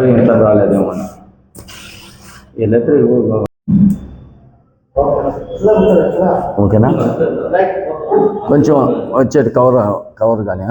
ఇంట్లో రాలేదేమో ఓకేనా, కొంచెం వచ్చేది కవర్ కానీ.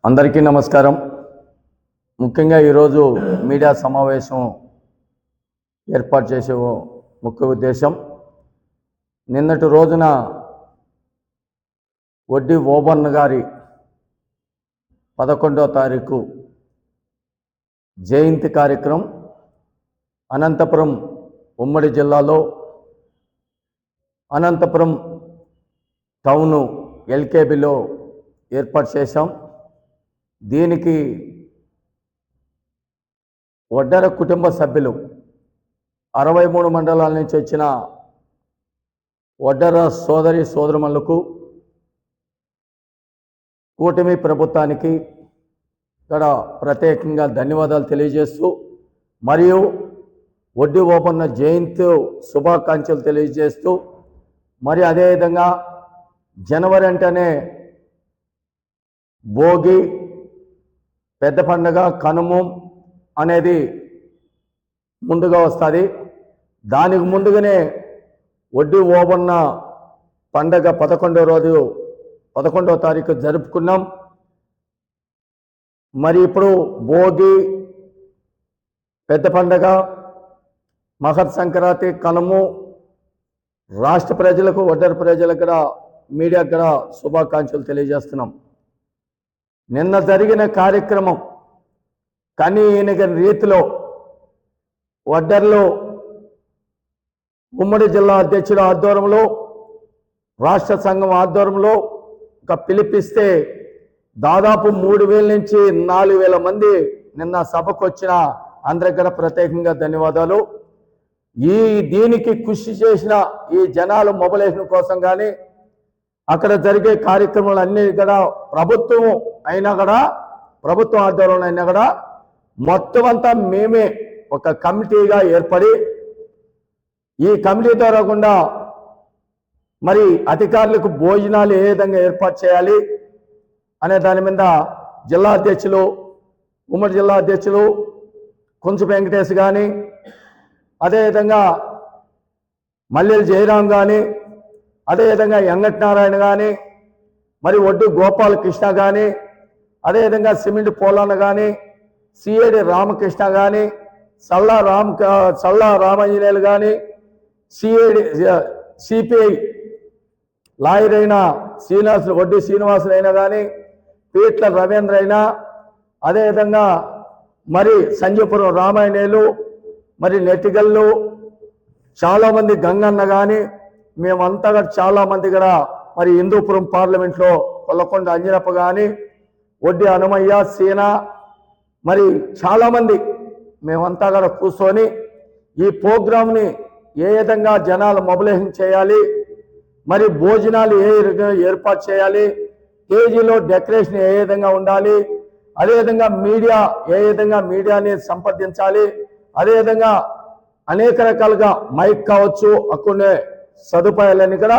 అందరికీ నమస్కారం. ముఖ్యంగా ఈరోజు మీడియా సమావేశం ఏర్పాటు చేసే ముఖ్య ఉద్దేశం, నిన్నటి రోజున వడ్డీ ఓబన్న గారి 11వ తారీఖు జయంతి కార్యక్రమం అనంతపురం ఉమ్మడి జిల్లాలో అనంతపురం టౌను ఎల్కేబిలో ఏర్పాటు చేశాం. దీనికి వడ్డెర కుటుంబ సభ్యులు 63 మండలాల నుంచి వచ్చిన వడ్డెర సోదరి సోదరుమణులకు, కూటమి ప్రభుత్వానికి ఇక్కడ ప్రత్యేకంగా ధన్యవాదాలు తెలియజేస్తూ, మరియు వడ్డీ ఓబన్న జయంతి శుభాకాంక్షలు తెలియజేస్తూ, మరి అదేవిధంగా జనవరి అంటేనే భోగి, పెద్ద పండుగ, కనుమ అనేది ముందుగా వస్తుంది. దానికి ముందుగానే వడ్డీ ఓబన్న పండగ 11వ తారీఖు జరుపుకున్నాం. మరి ఇప్పుడు భోగి, పెద్ద పండగ, మకర సంక్రాంతి, కనుమ రాష్ట్ర ప్రజలకు, వడ్డెర ప్రజలకు కూడా, మీడియాకు కూడా శుభాకాంక్షలు తెలియజేస్తున్నాం. నిన్న జరిగిన కార్యక్రమం కనీనిగని రీతిలో వడ్డెరలో ఉమ్మడి జిల్లా అధ్యక్షుల ఆధ్వర్యంలో, రాష్ట్ర సంఘం ఆధ్వర్యంలో ఒక పిలిపిస్తే దాదాపు 3000 నుంచి 4000 మంది నిన్న సభకు వచ్చిన అందరికి కూడా ప్రత్యేకంగా ధన్యవాదాలు. దీనికి కృషి చేసిన ఈ జనాలు మొబైలేషన్ కోసం కానీ, అక్కడ జరిగే కార్యక్రమాలు అన్నీ కూడా ప్రభుత్వం ఆధ్వర్యంలో అయినా కూడా మొత్తం అంతా మేమే ఒక కమిటీగా ఏర్పడి, ఈ కమిటీ ద్వారా కూడా మరి అధికారులకు భోజనాలు ఏ విధంగా ఏర్పాటు చేయాలి అనే దాని మీద జిల్లా అధ్యక్షులు, ఉమ్మడి జిల్లా అధ్యక్షులు కుంచు వెంకటేష్ కానీ, అదేవిధంగా మల్లెల జయరాం కానీ, అదేవిధంగా ఎంగట్ నారాయణ కానీ, మరి ఒడ్డు గోపాలకృష్ణ కానీ, అదేవిధంగా సిమెంట్ పోలన్న కానీ, సిఐడి రామకృష్ణ కానీ, సల్లా రామాంజనేయులు కానీ, సిపిఐ లాయర్ అయిన వడ్డీ శ్రీనివాసులు అయినా కానీ, పీట్ల రవీంద్ర అయినా, అదేవిధంగా మరి సంజయపురం రామాయణేయులు, మరి నెట్టిగల్లు చాలామంది, గంగన్న కానీ, మేమంతా చాలామంది కూడా, మరి హిందూపురం పార్లమెంట్లో కొల్లకొండ అంజనప్ప కానీ, వడ్డీ హనుమయ్య, సీనా, మరి చాలామంది మేమంతా కూడా కూర్చొని ఈ ప్రోగ్రాంని ఏ విధంగా జనాలు మొబిలైజేషన్ చేయాలి, మరి భోజనాలు ఏ విధంగా ఏర్పాటు చేయాలి, స్టేజీలో డెకరేషన్ ఏ విధంగా ఉండాలి, అదేవిధంగా మీడియా ఏ విధంగా మీడియాని సంప్రదించాలి, అదేవిధంగా అనేక రకాలుగా మైక్ కావచ్చు, అక్కడే సదుపాయాలన్నీ కూడా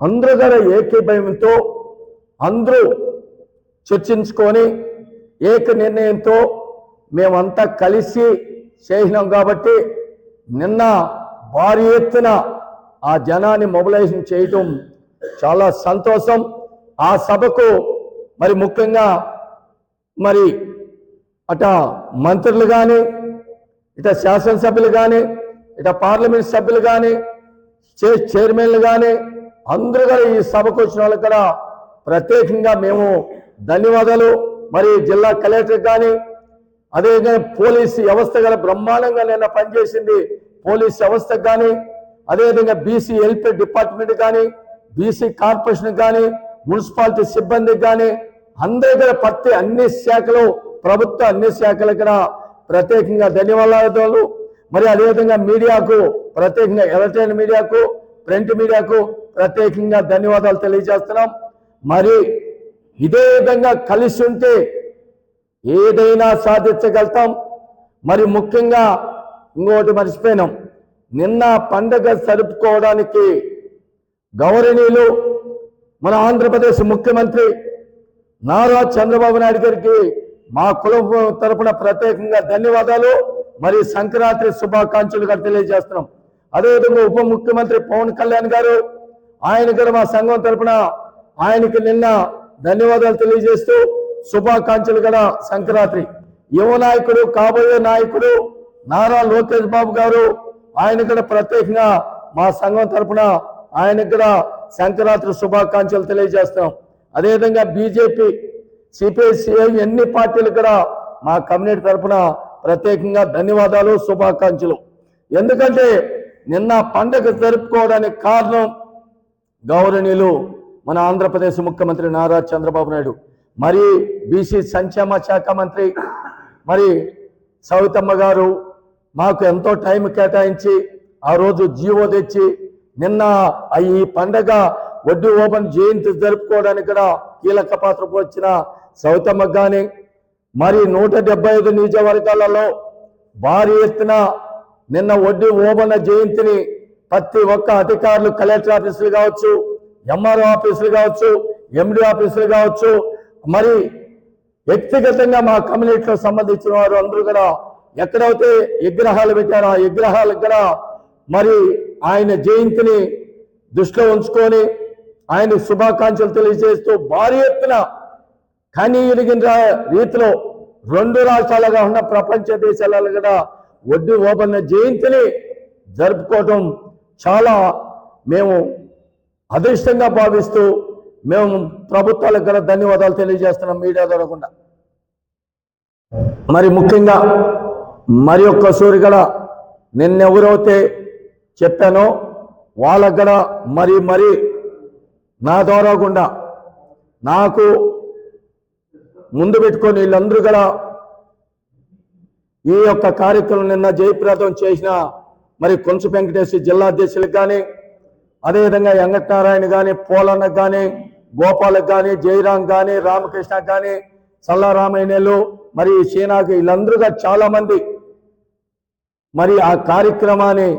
అందరూ కూడా ఏకీభావంతో అందరూ చర్చించుకొని ఏక నిర్ణయంతో మేమంతా కలిసి చేసినాం. కాబట్టి నిన్న భారీ ఎత్తున ఆ జనాన్ని మొబిలైజేషన్ చేయటం చాలా సంతోషం. ఆ సభకు మరి ముఖ్యంగా మరి అట మంత్రులు కానీ, ఇట శాసనసభ్యులు కానీ, ఇట పార్లమెంట్ సభ్యులు కానీ, చైర్మన్లు కానీ అందరూ కూడా ఈ సభకు వచ్చిన వాళ్ళకి కూడా ప్రత్యేకంగా మేము ధన్యవాదాలు. మరి జిల్లా కలెక్టర్ కానీ, అదేవిధంగా పోలీసు వ్యవస్థ గల బ్రహ్మాండంగా నిన్న పనిచేసింది పోలీస్ వ్యవస్థకు కానీ, అదేవిధంగా బీసీ వెల్ఫేర్ డిపార్ట్మెంట్ కానీ, బీసీ కార్పొరేషన్ కానీ, మున్సిపాలిటీ సిబ్బందికి కానీ అందరి కూడా అన్ని శాఖలు, ప్రభుత్వ అన్ని శాఖలకు కూడా ప్రత్యేకంగా ధన్యవాదాలు. మరి అదేవిధంగా మీడియాకు ప్రత్యేకంగా, ఎలక్ట్రానిక్ మీడియాకు, ప్రింట్ మీడియాకు ప్రత్యేకంగా ధన్యవాదాలు తెలియజేస్తున్నాం. మరి ఇదే విధంగా కలిసి ఉంటే ఏదైనా సాధించగలుగుతాం. మరి ముఖ్యంగా ఇంకోటి మర్చిపోయినాం, నిన్న పండగ జరుపుకోవడానికి గౌరవనీయులు మన ఆంధ్రప్రదేశ్ ముఖ్యమంత్రి నారా చంద్రబాబు నాయుడు గారికి మా కులం తరపున ప్రత్యేకంగా ధన్యవాదాలు మరియు సంక్రాంతి శుభాకాంక్షలు కూడా తెలియజేస్తున్నాం. అదేవిధంగా ఉప ముఖ్యమంత్రి పవన్ కళ్యాణ్ గారు ఆయన కూడా మా సంఘం తరపున ఆయనకి నిన్న ధన్యవాదాలు తెలియజేస్తూ శుభాకాంక్షలు కూడా సంక్రాంతి. యువ నాయకుడు కాబోయే నాయకుడు నారా లోకేష్ బాబు గారు ఆయన కూడా ప్రత్యేకంగా మా సంఘం తరపున ఆయనకు కూడా సంక్రాంతి శుభాకాంక్షలు తెలియజేస్తాం. అదేవిధంగా బీజేపీ, సిపిఐ, సిఐ అన్ని పార్టీలు కూడా మా కమ్యూనిటీ తరపున ప్రత్యేకంగా ధన్యవాదాలు శుభాకాంక్షలు. ఎందుకంటే నిన్న పండగ జరుపుకోవడానికి కారణం గౌరవనీయులు మన ఆంధ్రప్రదేశ్ ముఖ్యమంత్రి నారా చంద్రబాబు నాయుడు, మరి బీసీ సంక్షేమ శాఖ మంత్రి మరి సవితమ్మ గారు మాకు ఎంతో టైం కేటాయించి ఆ రోజు జీవో తెచ్చి నిన్న ఈ పండగ వడ్డీ ఓపెన్ జయంతి జరుపుకోవడానికి కూడా కీలక పాత్ర వచ్చిన సవితమ్మకు కానీ మరి 175 నియోజకవర్గాలలో భారీ ఎత్తున నిన్న వడ్డీ ఓపెన్ జయంతిని ప్రతి ఒక్క అధికారులు కలెక్టర్ ఆఫీసులు కావచ్చు, ఎంఆర్ఓ ఆఫీసులు కావచ్చు, ఎండి ఆఫీసులు కావచ్చు, మరి వ్యక్తిగతంగా మా కమ్యూనిటీలో సంబంధించిన వారు అందరూ కూడా ఎక్కడైతే విగ్రహాలు పెట్టారో ఆ విగ్రహాలకు కూడా మరి ఆయన జయంతిని దృష్టిలో ఉంచుకొని ఆయన శుభాకాంక్షలు తెలియజేస్తూ భారీ ఎత్తున కనీ ఎరిగిన రీతిలో 2 రాష్ట్రాలుగా ఉన్న ప్రపంచ దేశాలలో కూడా వడ్డీ ఓపెన్ జయంతిని జరుపుకోవటం చాలా మేము అదృష్టంగా భావిస్తూ మేము ప్రభుత్వాలకు కూడా ధన్యవాదాలు తెలియజేస్తున్నాం మీడియా ద్వారా. మరి ముఖ్యంగా మరి ఒక్కసారి కూడా నిన్నెవరైతే చెప్పానో వాళ్ళకు కూడా మరి నా ద్వారా గుండా నాకు ముందు పెట్టుకొని వీళ్ళందరూ కూడా ఈ యొక్క కార్యక్రమం నిన్న జయప్రదం చేసిన మరి కొంచు వెంకటేశ్వర జిల్లా అధ్యక్షులకు కానీ, అదేవిధంగా వెంకటనారాయణ కానీ, పోలన్నకు కానీ, గోపాలకు కానీ, జయరాం కానీ, రామకృష్ణ కానీ, సల్లారామయ్యలు మరి షీనాకు వీళ్ళందరూ చాలా మంది మరి ఆ కార్యక్రమాన్ని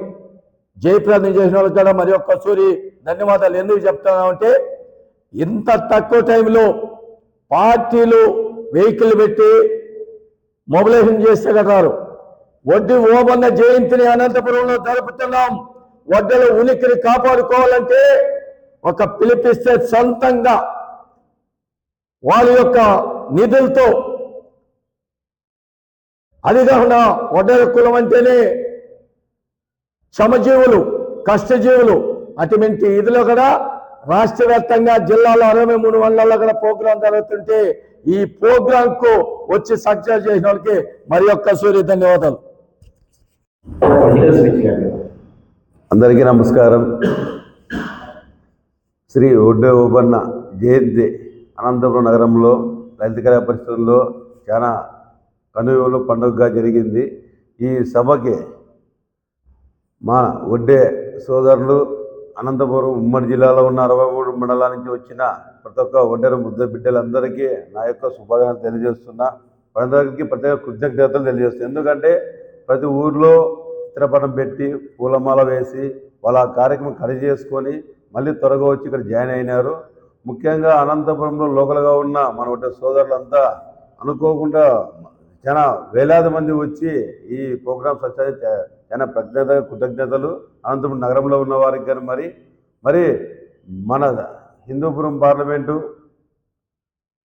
జయప్రదం చేసిన వాళ్ళకి కూడా మరి ఒక్కసారి ధన్యవాదాలు. ఎందుకు చెప్తున్నామంటే ఇంత తక్కువ టైంలో పార్టీలు వెహికల్ పెట్టి మొబిలైజేషన్ చేస్తే కట్టారు. వడ్డీ ఓపెన్ జయంతిని అనంతపురంలో జరుపుతున్నాం. వడ్డీల ఉనికిని కాపాడుకోవాలంటే ఒక పిలిపిస్తే సొంతంగా వాళ్ళ యొక్క నిధులతో, అది కాకుండా వడ్డీల కులం అంటేనే శ్రమజీవులు, కష్టజీవులు, అటువంటి ఇదిలో కూడా రాష్ట్ర వ్యాప్తంగా జిల్లాలో 63 మండలాల్లో కూడా ప్రోగ్రాం జరుగుతుంటే ఈ ప్రోగ్రాం కు వచ్చి సక్సెస్ చేసిన వాళ్ళకి మరి ఒక్కసారి ధన్యవాదాలు. అందరికీ నమస్కారం. శ్రీ వడ్డీ ఓబన్న జయంతి అనంతపురం నగరంలో లలిత కళా పరిస్థితుల్లో చాలా కనువిలు పండుగగా జరిగింది. ఈ సభకి మా వడ్డే సోదరులు అనంతపురం ఉమ్మడి జిల్లాలో ఉన్న 63 మండలాల నుంచి వచ్చిన ప్రతి ఒక్క వడ్డెర ముద్ద బిడ్డలందరికీ నా యొక్క శుభాకాంక్షలు తెలియజేస్తున్నా. వాళ్ళందరికీ ప్రత్యేక కృతజ్ఞతలు తెలియజేస్తున్నాను. ఎందుకంటే ప్రతి ఊర్లో చిత్రపటం పెట్టి పూలమాల వేసి వాళ్ళ కార్యక్రమం ఖరీదు చేసుకొని మళ్ళీ త్వరగా వచ్చి ఇక్కడ జాయిన్ అయినారు. ముఖ్యంగా అనంతపురంలో లోకల్గా ఉన్న మన వడ్డే సోదరులంతా అనుకోకుండా చాలా వేలాది మంది వచ్చి ఈ ప్రోగ్రామ్ సక్సెస్ చాలా కృతజ్ఞతలు. అనంతపురం నగరంలో ఉన్న వారికి కానీ మరి మన హిందూపురం పార్లమెంటు,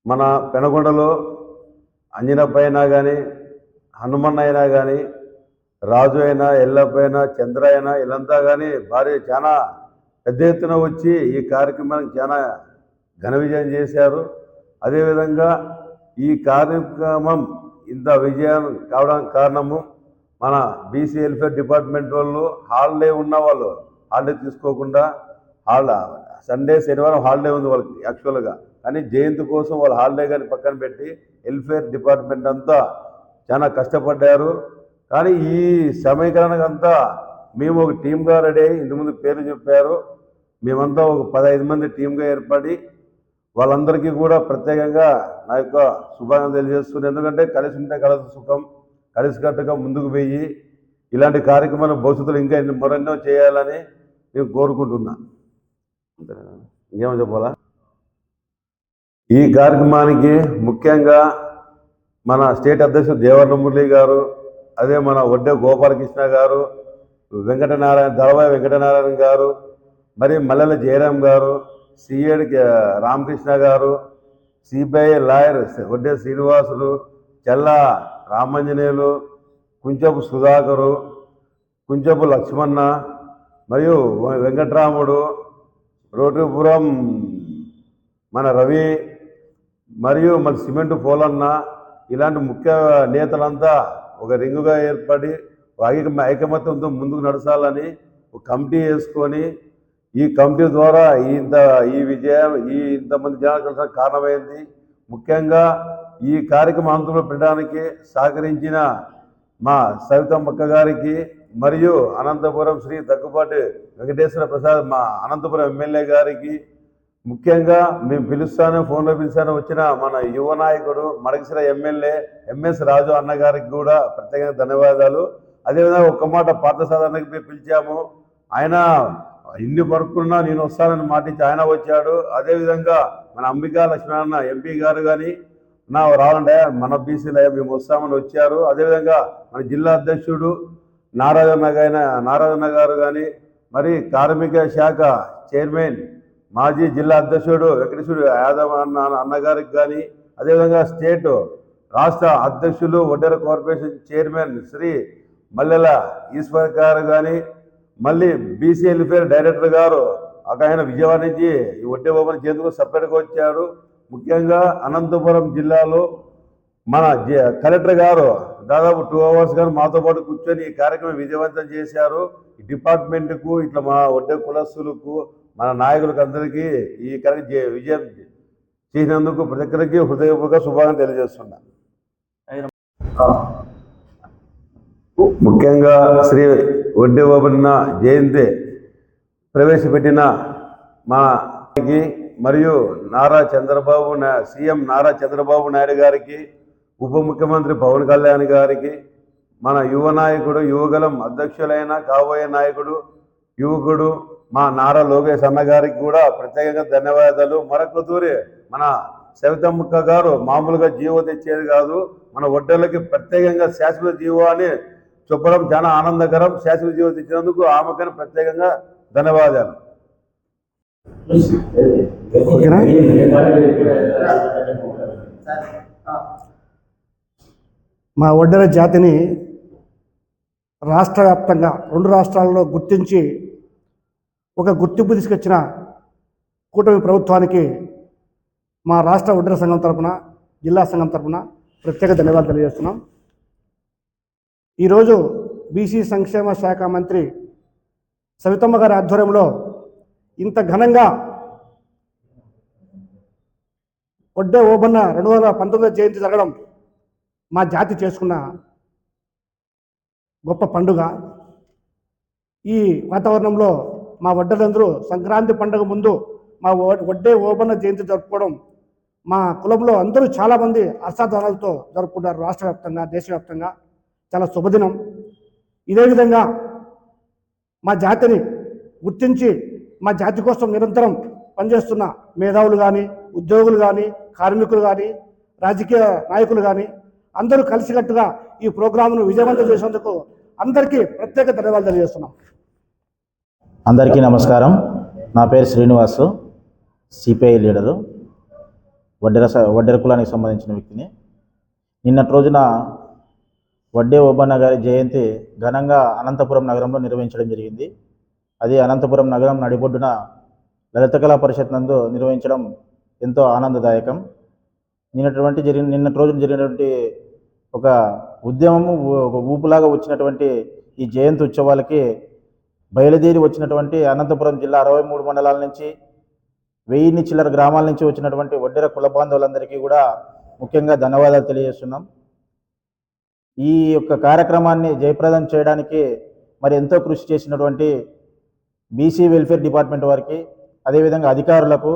మన పెనగొండలో అంజనప్ప అయినా కానీ, హనుమన్న అయినా కానీ, రాజు అయినా, ఎల్లప్ప అయినా, చంద్ర అయినా వీళ్ళంతా కానీ చాలా పెద్ద ఎత్తున వచ్చి ఈ కార్యక్రమానికి చాలా ఘన విజయం చేశారు. అదేవిధంగా ఈ కార్యక్రమం ఇంత విజయం కావడానికి కారణము మన బీసీ వెల్ఫేర్ డిపార్ట్మెంట్ వాళ్ళు హాలిడే ఉన్న వాళ్ళు హాలిడే తీసుకోకుండా సండే శనివారం హాలిడే ఉంది వాళ్ళకి యాక్చువల్గా, కానీ జయంతి కోసం వాళ్ళు హాలిడే కానీ పక్కన పెట్టి వెల్ఫేర్ డిపార్ట్మెంట్ అంతా చాలా కష్టపడ్డారు. కానీ ఈ సమీకరణకు అంతా మేము ఒక టీమ్గా రెడీ అయ్యి ఇంతకుముందు పేర్లు చెప్పారు, మేమంతా ఒక 15 మంది టీమ్గా ఏర్పడి వాళ్ళందరికీ కూడా ప్రత్యేకంగా నా యొక్క శుభాకాంక్షలు తెలియజేస్తున్నాను. ఎందుకంటే కలిసి ఉంటే కలదు సుఖం, కలిసికట్టుగా ముందుకు పోయి ఇలాంటి కార్యక్రమాలు భవిష్యత్తులో ఇంకా మరెన్నో చేయాలని నేను కోరుకుంటున్నా. ఇంకేమో చెప్పాలా? ఈ కార్యక్రమానికి ముఖ్యంగా మన స్టేట్ అధ్యక్షుడు దేవర్ల మురళి గారు, అదే మన ఒడ్డే గోపాలకృష్ణ గారు, దళవాయి వెంకటనారాయణ గారు, మరి మల్లెల జయరాం గారు, సిఐడి రామకృష్ణ గారు, సిబిఐ లాయర్ ఒడ్డే శ్రీనివాసులు, చెల్ల రామంజనేయులు, కుంచపు సుధాకరు, కుంచపు లక్ష్మణ, మరియు వెంకట్రాముడు, రోటిపురం మన రవి, మరియు మన సిమెంటు పోలన్న, ఇలాంటి ముఖ్య నేతలంతా ఒక రింగుగా ఏర్పడి ఐకమత్యంతో ముందుకు నడచాలని ఒక కమిటీ వేసుకొని, ఈ కమిటీ ద్వారా ఈ విజయం ఇంతమంది జనాలు కలిసిన కారణమైంది. ముఖ్యంగా ఈ కార్యక్రమం అనంతపురం పెట్టడానికి సహకరించిన మా సవితమ్మక్క గారికి, మరియు అనంతపురం శ్రీ దగ్గుబాటి వెంకటేశ్వర ప్రసాద్ మా అనంతపురం ఎమ్మెల్యే గారికి, ముఖ్యంగా మేము ఫోన్లో పిలుస్తాను వచ్చిన మన యువ నాయకుడు మడకసిర ఎమ్మెల్యే ఎంఎస్ రాజు అన్నగారికి కూడా ప్రత్యేకంగా ధన్యవాదాలు. అదేవిధంగా ఒక్క మాట పార్థసారథికి మేము పిలిచాము, ఆయన ఇన్ని పరుకున్నా నేను వస్తానని మాటించి ఆయన వచ్చాడు. అదేవిధంగా మన అంబికా లక్ష్మణ ఎంపీ గారు కానీ రావాలంటే మన బీసీలో మేము వస్తామని వచ్చారు. అదేవిధంగా మన జిల్లా అధ్యక్షుడు నారాయణ గారు కానీ, మరి కార్మిక శాఖ చైర్మన్ మాజీ జిల్లా అధ్యక్షుడు వెంకటేశ్వరుడు యాదవ్ అన్నగారికి కానీ, అదేవిధంగా రాష్ట్ర అధ్యక్షులు ఒడ్డెర కార్పొరేషన్ చైర్మన్ శ్రీ మల్లెల ఈశ్వర్ గారు కానీ, మళ్ళీ బీసీ వెల్ఫేర్ డైరెక్టర్ గారు ఆయన విజయవాడ నుంచి ఈ ఒడ్డే ఓపెన్ చేందుకు సపరేట్గా వచ్చారు. ముఖ్యంగా అనంతపురం జిల్లాలో మన కలెక్టర్ గారు దాదాపు 2 hours గారు మాతో పాటు కూర్చొని ఈ కార్యక్రమం విజయవంతం చేశారు. ఈ డిపార్ట్మెంట్కు ఇట్లా మా ఒడ్డే కులస్తులకు మన నాయకులకు అందరికీ ఈ కార్యక్రమం విజయం చేసినందుకు ప్రతి ఒక్కరికి హృదయపూర్వక శుభాకాంక్షలు తెలియజేస్తున్నా. ముఖ్యంగా శ్రీ ఒడ్డే ఓబన్న జయంతి ప్రవేశపెట్టిన మా మరియు సీఎం నారా చంద్రబాబు నాయుడు గారికి, ఉప ముఖ్యమంత్రి పవన్ కళ్యాణ్ గారికి, మన యువ నాయకుడు యువగలం అధ్యక్షులైన కాబోయే నాయకుడు యువకుడు మా నారా లోకేష్ అన్న గారికి కూడా ప్రత్యేకంగా ధన్యవాదాలు. మరొక తూరి మన సవితమ్మక్క గారు మామూలుగా జీవో తెచ్చేది కాదు, మన ఒడ్డర్లకి ప్రత్యేకంగా శాశ్వత జీవో అని చెప్పడం చాలా ఆనందకరం. శాశ్వత జీవో తెచ్చినందుకు ఆమెకని ప్రత్యేకంగా ధన్యవాదాలు. మా ఒడ్డెర జాతిని రాష్ట్ర వ్యాప్తంగా 2 రాష్ట్రాల్లో గుర్తించి ఒక గుర్తింపు తీసుకొచ్చిన కూటమి ప్రభుత్వానికి మా రాష్ట్ర ఒడ్డెర సంఘం తరపున, జిల్లా సంఘం తరపున ప్రత్యేక ధన్యవాదాలు తెలియజేస్తున్నాం. ఈరోజు బీసీ సంక్షేమ శాఖ మంత్రి సవితమ్మ గారి ఆధ్వర్యంలో ఇంత ఘనంగా ఒడ్డే ఓబన్న 2019 జయంతి జరగడం మా జాతి చేసుకున్న గొప్ప పండుగ. ఈ వాతావరణంలో మా వడ్డలందరూ సంక్రాంతి పండుగ ముందు మా ఒడ్డే ఓబన్న జయంతి జరుపుకోవడం మా కులంలో అందరూ చాలామంది హర్షధ్వానాలతో జరుపుకుంటారు. రాష్ట్ర వ్యాప్తంగా, దేశవ్యాప్తంగా చాలా శుభదినం. ఇదే విధంగా మా జాతిని గుర్తించి మా జాతి కోసం నిరంతరం పనిచేస్తున్న మేధావులు కానీ, ఉద్యోగులు కానీ, కార్మికులు కానీ, రాజకీయ నాయకులు కానీ అందరూ కలిసికట్టుగా ఈ ప్రోగ్రాంను విజయవంతం చేసేందుకు అందరికీ ప్రత్యేక ధన్యవాదాలు తెలియజేస్తున్నాం. అందరికీ నమస్కారం. నా పేరు శ్రీనివాసు, సిపిఐ లీడరు, వడ్డెర కులానికి సంబంధించిన వ్యక్తిని. నిన్నటి రోజున వడ్డే ఓబన్న గారి జయంతి ఘనంగా అనంతపురం నగరంలో నిర్వహించడం జరిగింది. అది అనంతపురం నగరం నడిబొడ్డున లలిత కళా పరిషత్ నందు నిర్వహించడం ఎంతో ఆనందదాయకం. నిన్నటి రోజున జరిగినటువంటి ఒక ఉద్యమము, ఒక ఊపులాగా వచ్చినటువంటి ఈ జయంతి ఉత్సవాలకి బయలుదేరి వచ్చినటువంటి అనంతపురం జిల్లా 63 మండలాల నుంచి 1000 చిల్లర గ్రామాల నుంచి వచ్చినటువంటి ఒడ్డెర కుల బాంధవులందరికీ కూడా ముఖ్యంగా ధన్యవాదాలు తెలియజేస్తున్నాం. ఈ యొక్క కార్యక్రమాన్ని జయప్రదం చేయడానికి మరి ఎంతో కృషి చేసినటువంటి బీసీ వెల్ఫేర్ డిపార్ట్మెంట్ వారికి, అదేవిధంగా అధికారులకు,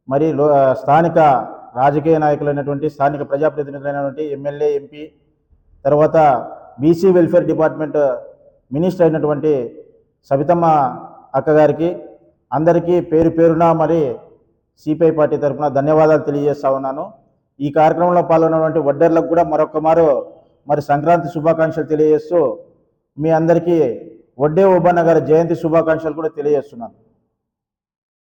మరి స్థానిక రాజకీయ నాయకులైనటువంటి, స్థానిక ప్రజాప్రతినిధులైనటువంటి ఎమ్మెల్యే, ఎంపీ, తర్వాత బీసీ వెల్ఫేర్ డిపార్ట్మెంట్ మినిస్టర్ అయినటువంటి సవితమ్మ అక్క గారికి అందరికీ పేరు పేరున మరి సిపిఐ పార్టీ తరఫున ధన్యవాదాలు తెలియజేస్తా ఉన్నాను. ఈ కార్యక్రమంలో పాల్గొన్నటువంటి వడ్డెర్లకు కూడా మరొకమారు మరి సంక్రాంతి శుభాకాంక్షలు తెలియజేస్తూ మీ అందరికీ వడ్డే ఓబన్న గారి జయంతి శుభాకాంక్షలు కూడా తెలియజేస్తున్నాను.